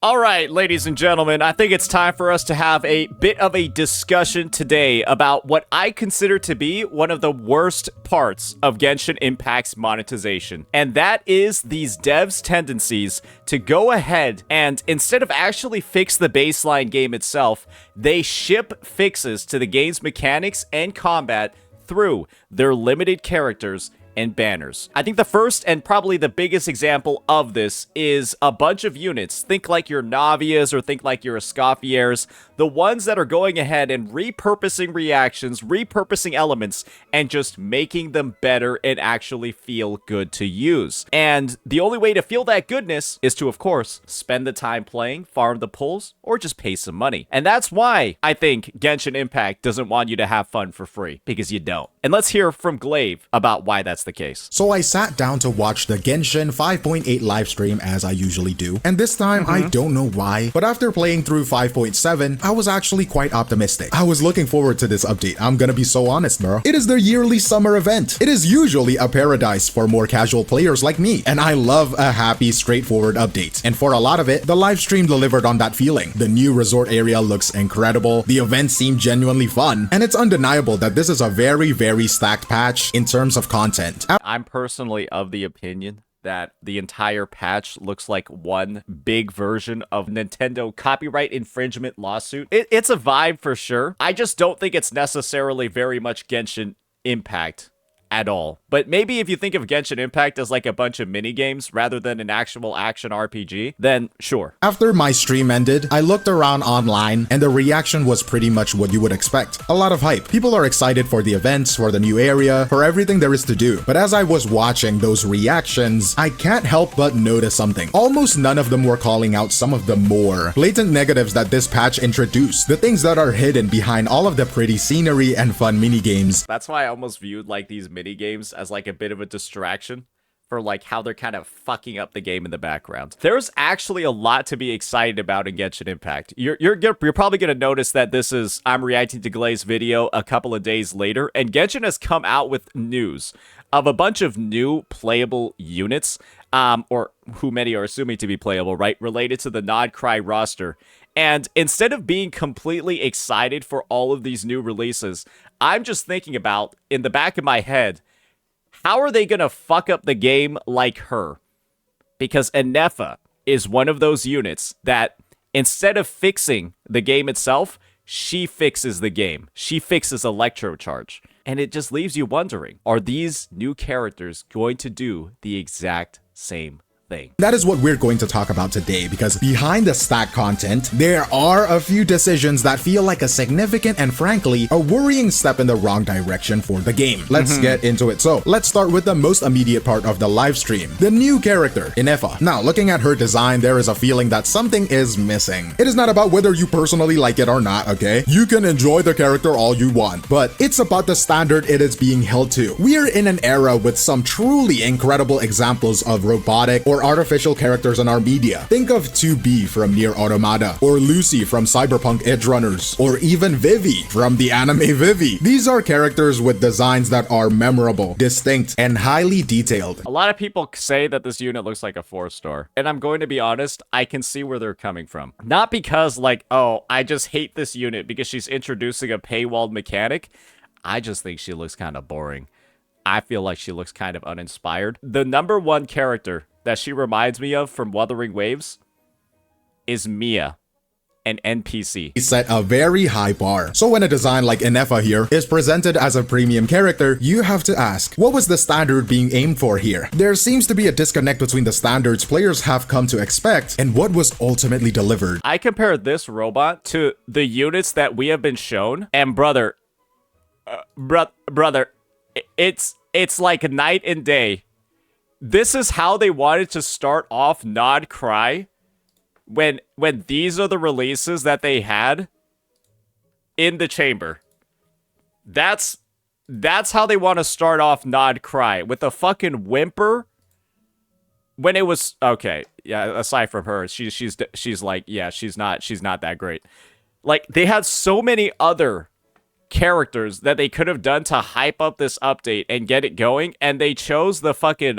All right, ladies and gentlemen, I think it's time for us to have a bit of a discussion today about what I consider to be one of the worst parts of Genshin Impact's monetization. And that is these devs' tendencies to go ahead and, instead of actually fix the baseline game itself, they ship fixes to the game's mechanics and combat through their limited characters and banners. I think the first and probably the biggest example of this is a bunch of units. Think like your Navias or think like your Escoffiers, the ones that are going ahead and repurposing reactions, repurposing elements, and just making them better and actually feel good to use. And the only way to feel that goodness is to, of course, spend the time playing, farm the pulls, or just pay some money. And that's why I think Genshin Impact doesn't want you to have fun for free, because you don't. And let's hear from Glaive about why that's the case. So I sat down to watch the Genshin 5.8 livestream as I usually do, and this time I don't know why, but after playing through 5.7, I was actually quite optimistic. I was looking forward to this update, I'm gonna be so honest, bro. It is their yearly summer event. It is usually a paradise for more casual players like me, and I love a happy, straightforward update. And for a lot of it, the livestream delivered on that feeling. The new resort area looks incredible, the event seemed genuinely fun, and it's undeniable that this is a very, very stacked patch in terms of content. I'm personally of the opinion that the entire patch looks like one big version of Nintendo copyright infringement lawsuit. It's a vibe for sure. I just don't think it's necessarily very much Genshin Impact at all. But maybe if you think of Genshin Impact as like a bunch of mini games rather than an actual action RPG, then sure. After my stream ended, I looked around online and the reaction was pretty much what you would expect. A lot of hype. People are excited for the events, for the new area, for everything there is to do. But as I was watching those reactions, I can't help but notice something. Almost none of them were calling out some of the more blatant negatives that this patch introduced. The things that are hidden behind all of the pretty scenery and fun mini games. That's why I almost viewed like these mini games as like a bit of a distraction for like how they're kind of fucking up the game in the background. There's actually a lot to be excited about in Genshin Impact. You're probably gonna notice that this is I'm reacting to Glaive's video a couple of days later, and Genshin has come out with news of a bunch of new playable units, or who many are assuming to be playable, right, related to the Nod Cry roster. And instead of being completely excited for all of these new releases, I'm just thinking about, in the back of my head, how are they going to fuck up the game like her? Because Ineffa is one of those units that, instead of fixing the game itself, she fixes the game. She fixes Electro Charge. And it just leaves you wondering, are these new characters going to do the exact same thing? That is what we're going to talk about today, because behind the stack content, there are a few decisions that feel like a significant and frankly, a worrying step in the wrong direction for the game. Let's get into it. So let's start with the most immediate part of the live stream, the new character, Ineffa. Now, looking at her design, there is a feeling that something is missing. It is not about whether you personally like it or not, okay? You can enjoy the character all you want, but it's about the standard it is being held to. We're in an era with some truly incredible examples of robotic or artificial characters in our media. Think of 2B from Nier Automata, or Lucy from Cyberpunk Edge Runners, or even Vivi from the anime Vivi. These are characters with designs that are memorable, distinct, and highly detailed. A lot of people say that this unit looks like a 4-star, and I'm going to be honest, I can see where they're coming from. Not because like, oh, I just hate this unit because she's introducing a paywalled mechanic. I just think she looks kind of boring. I feel like she looks kind of uninspired. The number one character that she reminds me of from Wuthering Waves is Mia, an NPC. He set a very high bar. So when a design like Ineffa here is presented as a premium character, you have to ask, what was the standard being aimed for here? There seems to be a disconnect between the standards players have come to expect and what was ultimately delivered. I compare this robot to the units that we have been shown, and brother, it's like night and day. This is how they wanted to start off Nod Cry when these are the releases that they had in the chamber. That's how they want to start off Nod Cry, with a fucking whimper. When it was okay, yeah, aside from her, she's like, yeah, she's not that great. Like, they had so many other characters that they could have done to hype up this update and get it going, and they chose the fucking...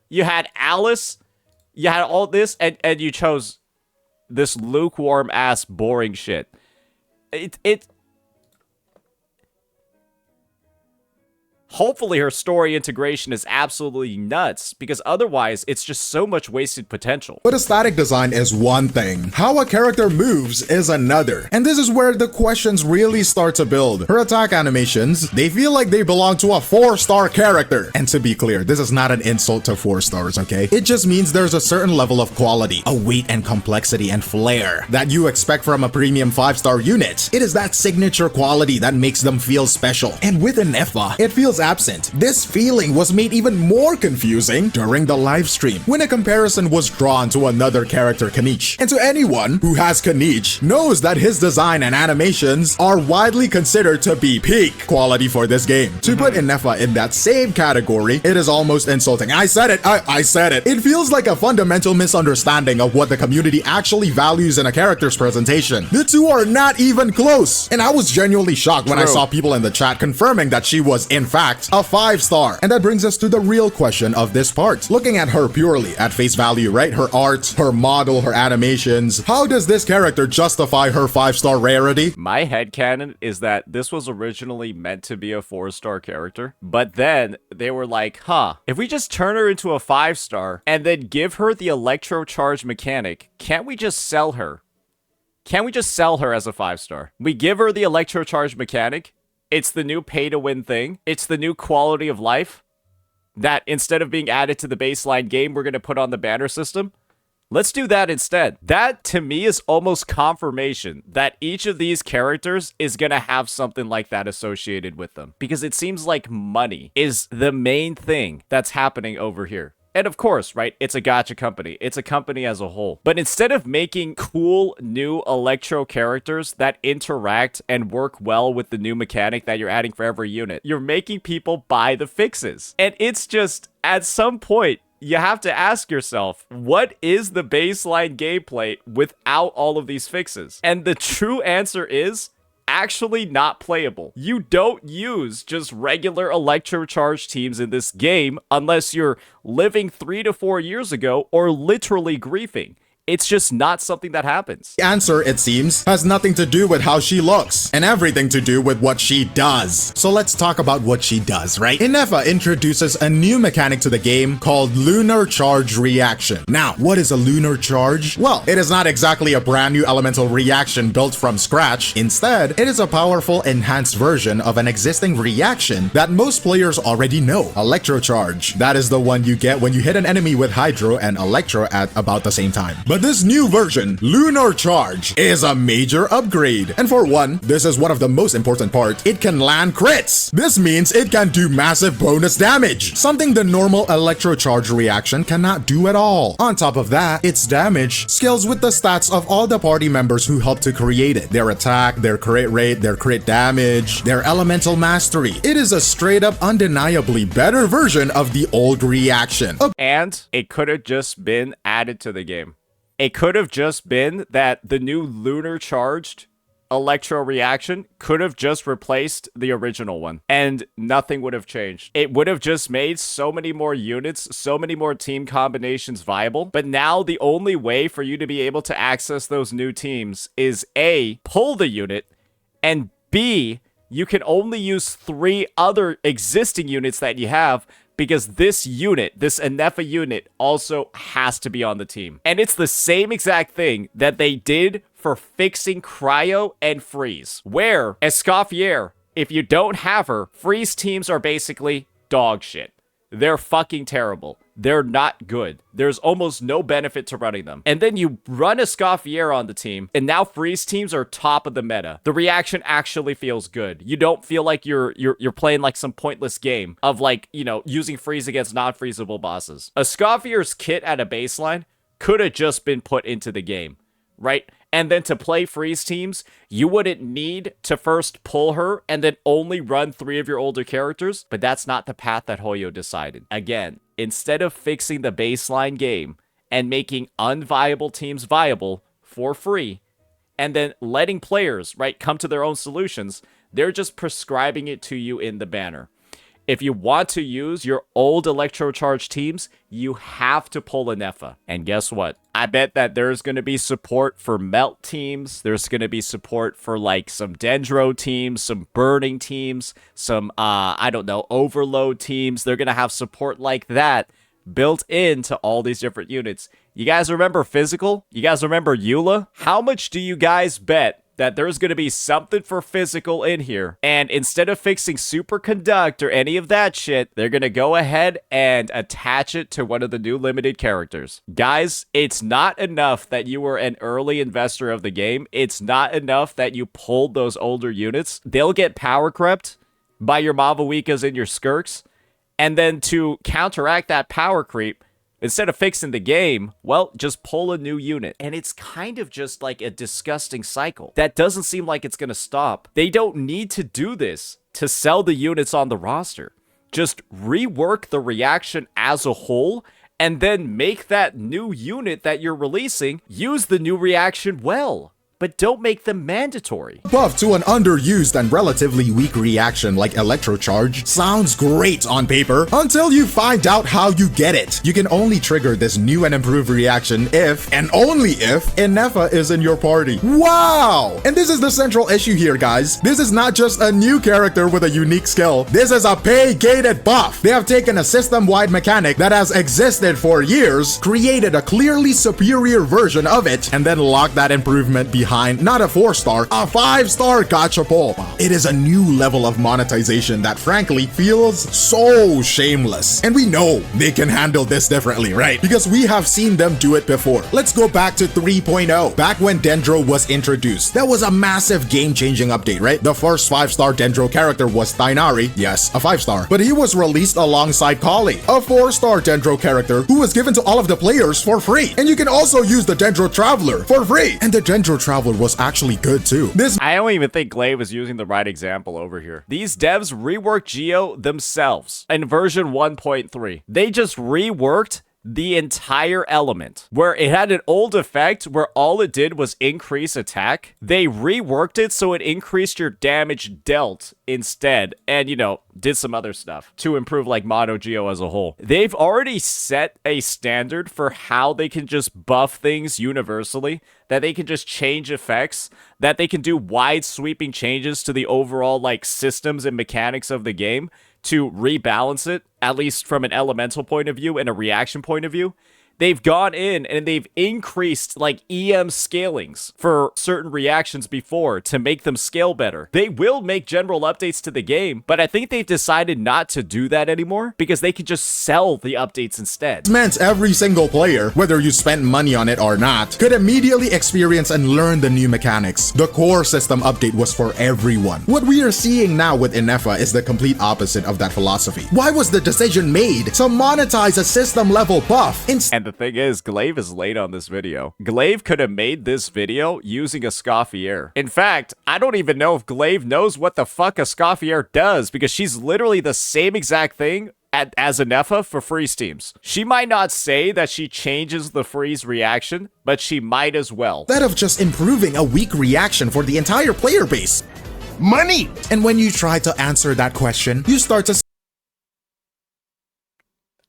You had Alice, you had all this, and you chose this lukewarm ass boring shit. It Hopefully her story integration is absolutely nuts, because otherwise it's just so much wasted potential. But a static design is one thing. How a character moves is another. And this is where the questions really start to build. Her attack animations, they feel like they belong to a 4-star character. And to be clear, this is not an insult to 4 stars, okay? It just means there's a certain level of quality, a weight and complexity and flair that you expect from a premium 5-star unit. It is that signature quality that makes them feel special. And with Ineffa, it feels absent. This feeling was made even more confusing during the live stream when a comparison was drawn to another character, Kanich. And to anyone who has Kanich knows that his design and animations are widely considered to be peak quality for this game. To put Ineffa in that same category, it is almost insulting. I said it. I said it. It feels like a fundamental misunderstanding of what the community actually values in a character's presentation. The two are not even close. And I was genuinely shocked when I saw people in the chat confirming that she was, in fact, a 5-star. And that brings us to the real question of this part. Looking at her purely at face value, right? Her art, her model, her animations. How does this character justify her 5-star rarity? My headcanon is that this was originally meant to be a 4-star character, but then they were like, if we just turn her into a 5-star and then give her the electrocharge mechanic, can't we just sell her? Can't we just sell her as a 5-star? We give her the electrocharge mechanic. It's the new pay-to-win thing. It's the new quality of life that instead of being added to the baseline game, we're going to put on the banner system. Let's do that instead. That, to me, is almost confirmation that each of these characters is going to have something like that associated with them. Because it seems like money is the main thing that's happening over here. And of course, right, it's a gacha company. It's a company as a whole. But instead of making cool new Electro characters that interact and work well with the new mechanic that you're adding for every unit, you're making people buy the fixes. And it's just, at some point, you have to ask yourself, what is the baseline gameplay without all of these fixes? And the true answer is actually not playable. You don't use just regular electrocharge teams in this game unless you're living 3 to 4 years ago or literally griefing. It's just not something that happens. The answer, it seems, has nothing to do with how she looks and everything to do with what she does. So let's talk about what she does, right? Ineffa introduces a new mechanic to the game called lunar charge reaction. Now, what is a lunar charge? Well, it is not exactly a brand new elemental reaction built from scratch. Instead, it is a powerful enhanced version of an existing reaction that most players already know. Electrocharge. That is the one you get when you hit an enemy with Hydro and Electro at about the same time. But this new version, Lunar Charge, is a major upgrade. And for one, this is one of the most important parts, it can land crits. This means it can do massive bonus damage, something the normal Electrocharge reaction cannot do at all. On top of that, its damage scales with the stats of all the party members who helped to create it. Their attack, their crit rate, their crit damage, their elemental mastery. It is a straight up undeniably better version of the old reaction. And it could have just been added to the game. It could have just been that the new lunar charged electro reaction could have just replaced the original one and nothing would have changed. It would have just made so many more units, so many more team combinations viable. But now the only way for you to be able to access those new teams is A, pull the unit, and B, you can only use 3 other existing units that you have, because this unit, this Ineffa unit, also has to be on the team. And it's the same exact thing that they did for fixing Cryo and Freeze, where Escoffier, if you don't have her, Freeze teams are basically dog shit. They're fucking terrible. They're not good. There's almost no benefit to running them. And then you run Escoffier on the team, and now Freeze teams are top of the meta. The reaction actually feels good. You don't feel like you're playing like some pointless game of like, you know, using Freeze against non-freezable bosses. Escoffier's kit at a baseline could have just been put into the game, right? And then to play Freeze teams, you wouldn't need to first pull her and then only run 3 of your older characters. But that's not the path that Hoyo decided. Again, instead of fixing the baseline game and making unviable teams viable for free, and then letting players, right, come to their own solutions, they're just prescribing it to you in the banner. If you want to use your old electrocharge teams, you have to pull Ineffa. And guess what? I bet that there's going to be support for melt teams. There's going to be support for like some dendro teams, some burning teams, some, I don't know, overload teams. They're going to have support like that built into all these different units. You guys remember physical? You guys remember Eula? How much do you guys bet that there's going to be something for physical in here? And instead of fixing superconduct or any of that shit, they're going to go ahead and attach it to one of the new limited characters. Guys, it's not enough that you were an early investor of the game. It's not enough that you pulled those older units. They'll get power crept by your Mavuikas and your Skirks. And then to counteract that power creep, instead of fixing the game, well, just pull a new unit. And it's kind of just like a disgusting cycle that doesn't seem like it's going to stop. They don't need to do this to sell the units on the roster. Just rework the reaction as a whole and then make that new unit that you're releasing use the new reaction well. But don't make them mandatory. Buff to an underused and relatively weak reaction like Electrocharge sounds great on paper until you find out how you get it. You can only trigger this new and improved reaction if, and only if, Ineffa is in your party. Wow! And this is the central issue here, guys. This is not just a new character with a unique skill. This is a pay-gated buff. They have taken a system-wide mechanic that has existed for years, created a clearly superior version of it, and then locked that improvement behind not a 4-star, a 5-star gacha pull. It is a new level of monetization that frankly feels so shameless. And we know they can handle this differently, right? Because we have seen them do it before. Let's go back to 3.0. Back when Dendro was introduced, that was a massive game-changing update, right? The first 5-star Dendro character was Thainari. Yes, a 5-star. But he was released alongside Kali, a 4-star Dendro character who was given to all of the players for free. And you can also use the Dendro Traveler for free. And the Dendro Traveler was actually good too. I don't even think Glaive is using the right example over here. These devs reworked Geo themselves in version 1.3. They just reworked the entire element where it had an old effect where all it did was increase attack. They reworked it so it increased your damage dealt instead, and you know, did some other stuff to improve like Mono Geo as a whole. They've already set a standard for how they can just buff things universally, that they can just change effects, that they can do wide sweeping changes to the overall like systems and mechanics of the game to rebalance it, at least from an elemental point of view and a reaction point of view. They've gone in and they've increased like EM scalings for certain reactions before to make them scale better. They will make general updates to the game, but I think they've decided not to do that anymore because they can just sell the updates instead. Meant every single player, whether you spent money on it or not, could immediately experience and learn the new mechanics. The core system update was for everyone. What we are seeing now with Ineffa is the complete opposite of that philosophy. Why was the decision made to monetize a system level buff And the thing is, Glaive is late on this video. Glaive could have made this video using a Scoffier. In fact, I don't even know if Glaive knows what the fuck a Scoffier does because she's literally the same exact thing as Ineffa for freeze teams. She might not say that she changes the freeze reaction, but she might as well. instead of just improving a weak reaction for the entire player base? Money! And when you try to answer that question, you start to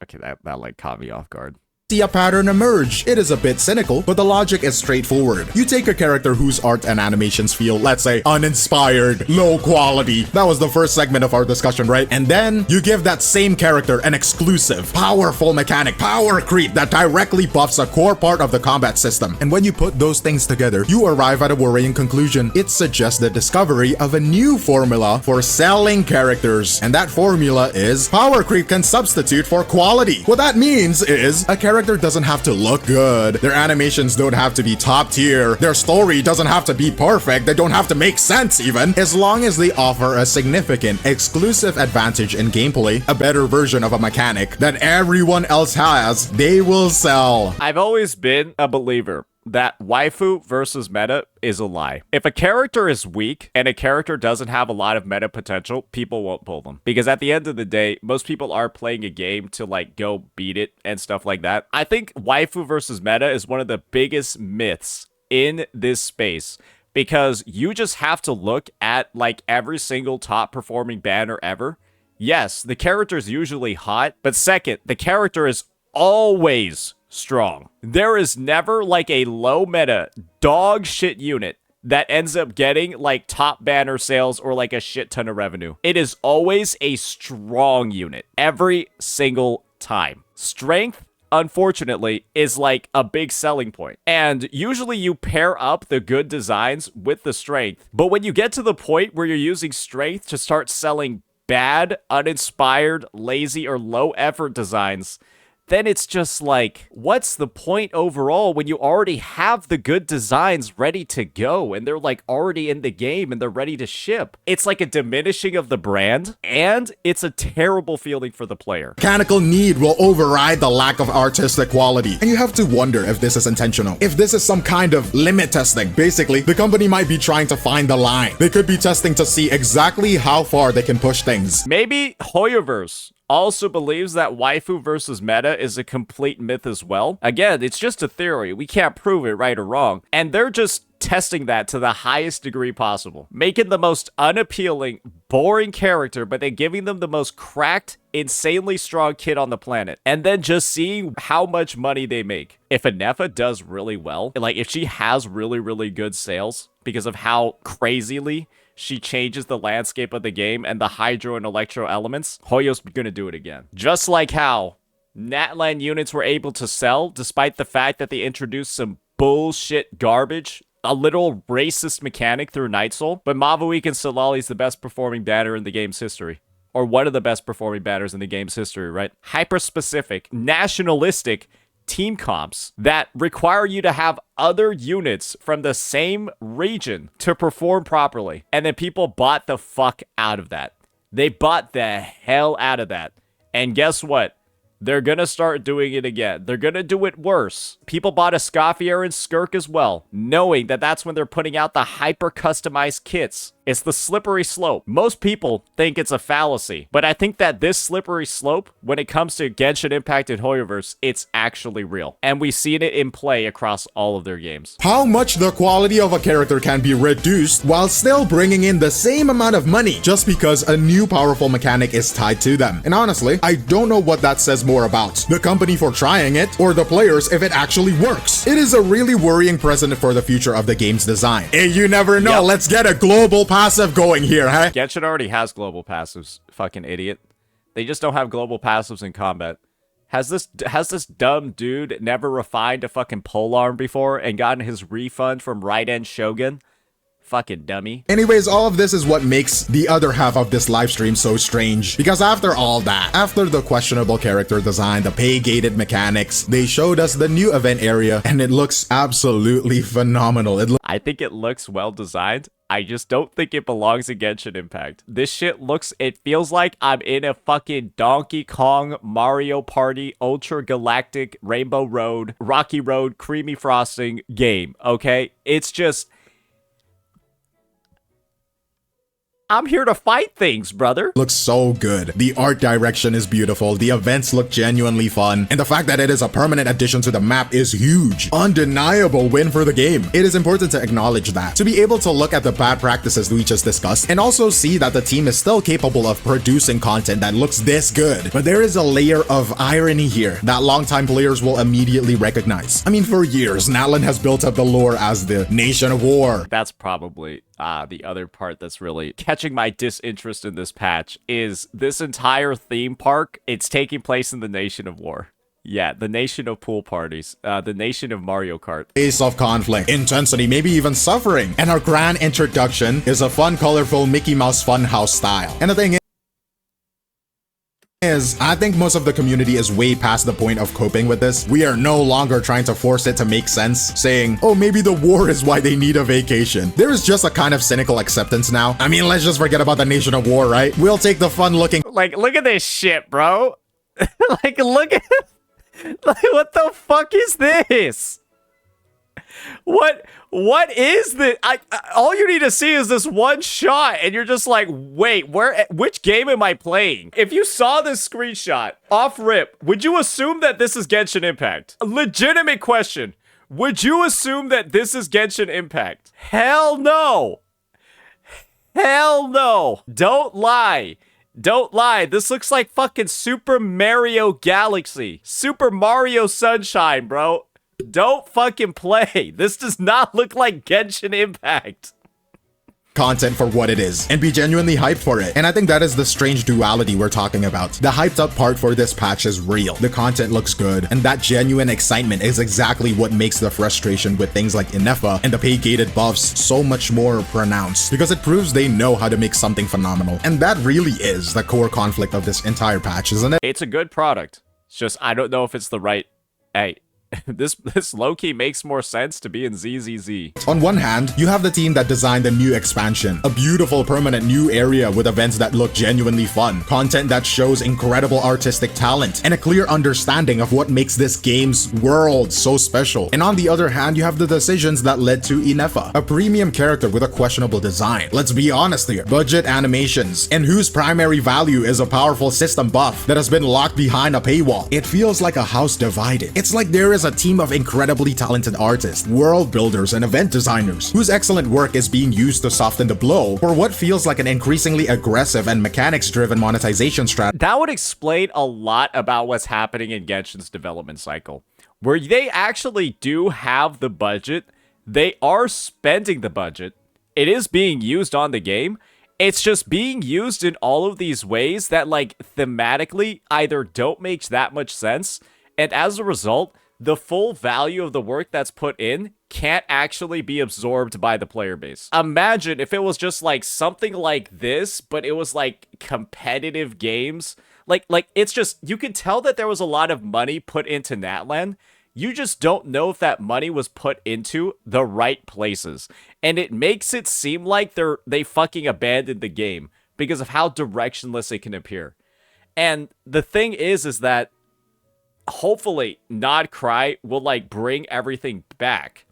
Okay, that like caught me off guard. see a pattern emerge. It is a bit cynical, but the logic is straightforward. You take a character whose art and animations feel, let's say, uninspired, low quality. That was the first segment of our discussion, right? And then you give that same character an exclusive, powerful mechanic, power creep that directly buffs a core part of the combat system. And when you put those things together, you arrive at a worrying conclusion. It suggests the discovery of a new formula for selling characters. And that formula is power creep can substitute for quality. What that means is a character doesn't have to look good. Their animations don't have to be top tier. Their story doesn't have to be perfect. They don't have to make sense even. As long as they offer a significant exclusive advantage in gameplay, a better version of a mechanic that everyone else has, they will sell. I've always been a believer that waifu versus meta is a lie. If a character is weak and a character doesn't have a lot of meta potential, people won't pull them. Because at the end of the day, most people are playing a game to like go beat it and stuff like that. I think waifu versus meta is one of the biggest myths in this space. Because you just have to look at like every single top performing banner ever yes, the character is usually hot, but second, the character is always strong. There is never like a low meta dog shit unit that ends up getting like top banner sales or like a shit ton of revenue. It is always a strong unit every single time. Strength, unfortunately, is like a big selling point. And usually you pair up the good designs with the strength. But when you get to the point where you're using strength to start selling bad, uninspired, lazy, or low effort designs, then it's just like, what's the point overall when you already have the good designs ready to go and they're like already in the game and they're ready to ship? It's like a diminishing of the brand, and it's a terrible feeling for the player. Mechanical need will override the lack of artistic quality. And you have to wonder if this is intentional. If this is some kind of limit testing. Basically, the company might be trying to find the line. They could be testing to see exactly how far they can push things. Maybe Hoyoverse also believes that waifu versus meta is a complete myth as well. Again, it's just a theory. We can't prove it right or wrong. And they're just testing that to the highest degree possible. Making the most unappealing, boring character, but then giving them the most cracked, insanely strong kid on the planet. And then just seeing how much money they make. If Ineffa does really well, like if she has really, really good sales because of how crazily she changes the landscape of the game and the hydro and electro elements, Hoyo's gonna do it again. Just like how Natlan units were able to sell despite the fact that they introduced some bullshit garbage, a little racist mechanic through Night Soul, but Mavuik and Solali is the best performing banner in the game's history. Or one of the best performing banners in the game's history, right? Hyper-specific, nationalistic team comps that require you to have other units from the same region to perform properly. And then people bought the fuck out of that. They bought the hell out of that. And guess what? They're gonna start doing it again. They're gonna do it worse. People bought a Scoffier and Skirk as well, knowing that that's when they're putting out the hyper-customized kits. It's the slippery slope. Most people think it's a fallacy, but I think that this slippery slope, when it comes to Genshin Impact and Hoyoverse, it's actually real. And we've seen it in play across all of their games. How much the quality of a character can be reduced while still bringing in the same amount of money just because a new powerful mechanic is tied to them. And honestly, I don't know what that says more about the company for trying it or the players if it actually works. It is a really worrying precedent for the future of the game's design. Hey, you never know. Yep. Let's get a global passive going here, huh? Genshin already has global passives, fucking idiot. They just don't have global passives in combat. Has this dumb dude never refined a fucking polearm before and gotten his refund from Right End Shogun? Fucking dummy. Anyways, all of this is what makes the other half of this live stream so strange. Because after all that, after the questionable character design, the pay-gated mechanics, they showed us the new event area, and it looks absolutely phenomenal. I think it looks well designed. I just don't think it belongs in Genshin Impact. This shit it feels like I'm in a fucking Donkey Kong, Mario Party, Ultra Galactic, Rainbow Road, Rocky Road, Creamy Frosting game, okay? It's just, I'm here to fight things, brother. Looks so good. The art direction is beautiful. The events look genuinely fun. And the fact that it is a permanent addition to the map is huge. Undeniable win for the game. It is important to acknowledge that. To be able to look at the bad practices we just discussed and also see that the team is still capable of producing content that looks this good. But there is a layer of irony here that longtime players will immediately recognize. I mean, for years, Natlan has built up the lore as the nation of war. That's probably the other part that's really catching my disinterest in this patch is this entire theme park. It's taking place in the Nation of War. Yeah, the nation of pool parties, the nation of Mario Kart. Face of conflict, intensity, maybe even suffering. And our grand introduction is a fun, colorful Mickey Mouse Funhouse style. And the thing is, I think most of the community is way past the point of coping with this. We are no longer trying to force it to make sense, saying, oh, maybe the war is why they need a vacation. There is just a kind of cynical acceptance now. I mean, let's just forget about the nation of war, right? We'll take the fun looking. Like, look at this shit, bro. Like, look at, like, what the fuck is this? What is this? All you need to see is this one shot, and you're just like, wait, which game am I playing? If you saw this screenshot off rip, would you assume that this is Genshin Impact? A legitimate question. Would you assume that this is Genshin Impact? Hell no. Hell no. Don't lie. Don't lie, this looks like fucking Super Mario Galaxy. Super Mario Sunshine, bro. Don't fucking play. This does not look like Genshin Impact. Content for what it is and be genuinely hyped for it. And I think that is the strange duality we're talking about. The hyped up part for this patch is real. The content looks good, and that genuine excitement is exactly what makes the frustration with things like Ineffa and the pay-gated buffs so much more pronounced, because it proves they know how to make something phenomenal. And that really is the core conflict of this entire patch, isn't it? It's a good product. It's just, I don't know if it's the right... Hey, this low-key makes more sense to be in ZZZ. On one hand, you have the team that designed the new expansion, a beautiful permanent new area with events that look genuinely fun, content that shows incredible artistic talent, and a clear understanding of what makes this game's world so special. And on the other hand, you have the decisions that led to Ineffa, a premium character with a questionable design. Let's be honest here, budget animations, and whose primary value is a powerful system buff that has been locked behind a paywall. It feels like a house divided. It's like there is a team of incredibly talented artists, world builders, and event designers whose excellent work is being used to soften the blow for what feels like an increasingly aggressive and mechanics-driven monetization strategy. That would explain a lot about what's happening in Genshin's development cycle, where they actually do have the budget, they are spending the budget, it is being used on the game, it's just being used in all of these ways that, like, thematically either don't make that much sense, and as a result, the full value of the work that's put in can't actually be absorbed by the player base. Imagine if it was just like something like this, but it was like competitive games. Like it's just, you can tell that there was a lot of money put into Natlan. You just don't know if that money was put into the right places. And it makes it seem like they fucking abandoned the game because of how directionless it can appear. And the thing is that hopefully Nod Cry will like bring everything back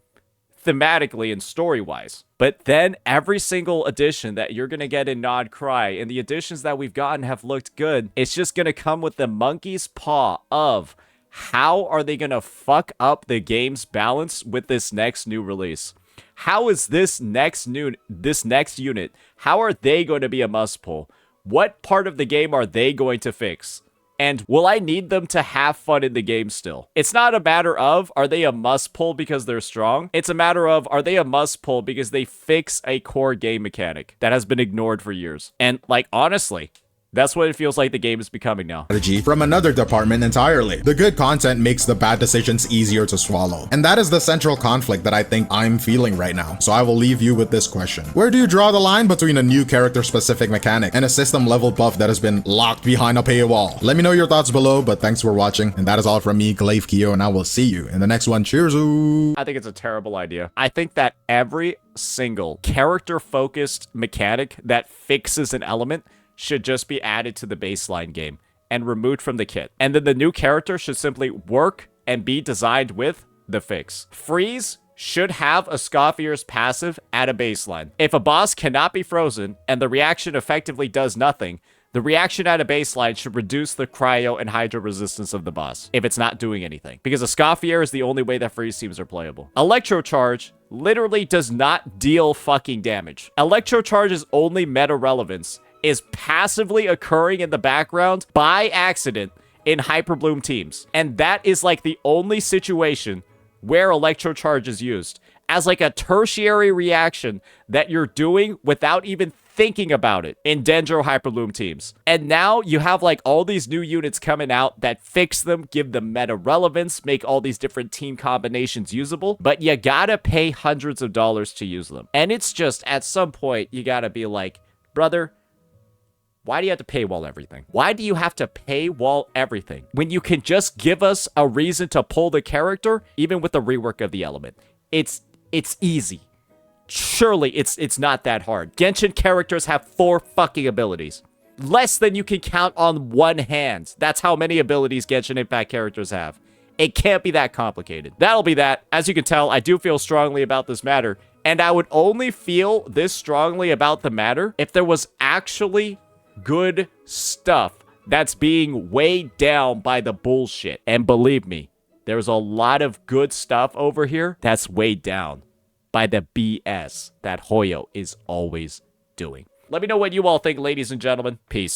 thematically and story-wise. But then every single edition that you're gonna get in Nod Cry, and the editions that we've gotten have looked good, it's just gonna come with the monkey's paw of how are they gonna fuck up the game's balance with this next new release? How is this next unit, how are they going to be a must pull? What part of the game are they going to fix? And will I need them to have fun in the game still? It's not a matter of, are they a must pull because they're strong? It's a matter of, are they a must pull because they fix a core game mechanic that has been ignored for years? And, like, honestly, that's what it feels like the game is becoming now. From another department entirely. The good content makes the bad decisions easier to swallow. And that is the central conflict that I think I'm feeling right now. So I will leave you with this question. Where do you draw the line between a new character-specific mechanic and a system-level buff that has been locked behind a paywall? Let me know your thoughts below, but thanks for watching. And that is all from me, Glaive Keo, and I will see you in the next one. Cheers! I think it's a terrible idea. I think that every single character-focused mechanic that fixes an element should just be added to the baseline game and removed from the kit. And then the new character should simply work and be designed with the fix. Freeze should have a Scoffier's passive at a baseline. If a boss cannot be frozen and the reaction effectively does nothing, the reaction at a baseline should reduce the cryo and hydro resistance of the boss if it's not doing anything, because a Scoffier is the only way that freeze teams are playable. Electrocharge literally does not deal fucking damage. Electrocharge's only meta relevance is passively occurring in the background by accident in Hyperbloom teams. And that is like the only situation where Electrocharge is used as like a tertiary reaction that you're doing without even thinking about it in Dendro Hyperbloom teams. And now you have like all these new units coming out that fix them, give them meta relevance, make all these different team combinations usable, but you gotta pay hundreds of dollars to use them. And it's just, at some point, you gotta be like, brother, why do you have to paywall everything? Why do you have to paywall everything when you can just give us a reason to pull the character, even with the rework of the element? It's easy. Surely it's not that hard. Genshin characters have 4 fucking abilities. Less than you can count on one hand. That's how many abilities Genshin Impact characters have. It can't be that complicated. That'll be that. As you can tell, I do feel strongly about this matter, and I would only feel this strongly about the matter if there was actually good stuff that's being weighed down by the bullshit. And believe me, there's a lot of good stuff over here that's weighed down by the BS that Hoyo is always doing. Let me know what you all think, ladies and gentlemen. Peace.